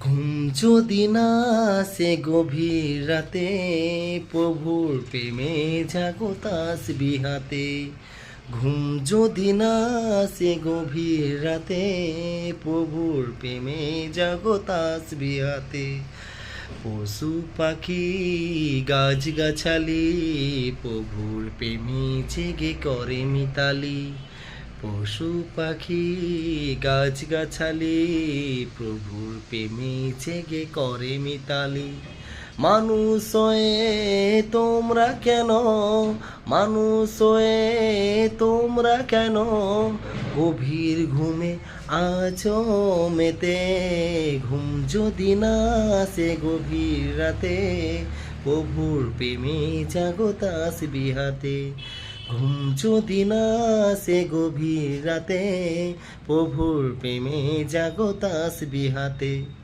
ঘুম যদি না আসে গভীর রাতে, প্রভুর প্রেমে জাগো তাসবিহ হাতে। ঘুম যদি না আসে গভীর রাতে, প্রভুর প্রেমে জাগো তাসবিহ হাতে। পশু পাখি গাছ গাছালি, প্রভুর প্রেমে জেগে করে মিতালি। পশু পাখি গাছ গাছালি, প্রভুর প্রেমে জেগে করে মিতালি। মানুষ হয়ে তোমরা কেন, মানুষ হয়ে তোমরা কেন গভীর ঘুমে আছো মেতে। ঘুম যদি না আসে গভীর রাতে, প্রভুর প্রেমে জাগো তাসবিহ হাতে। ঘুম যদি না আসে গভীর রাতে, প্রভুর প্রেমে জাগো তাসবিহ হাতে।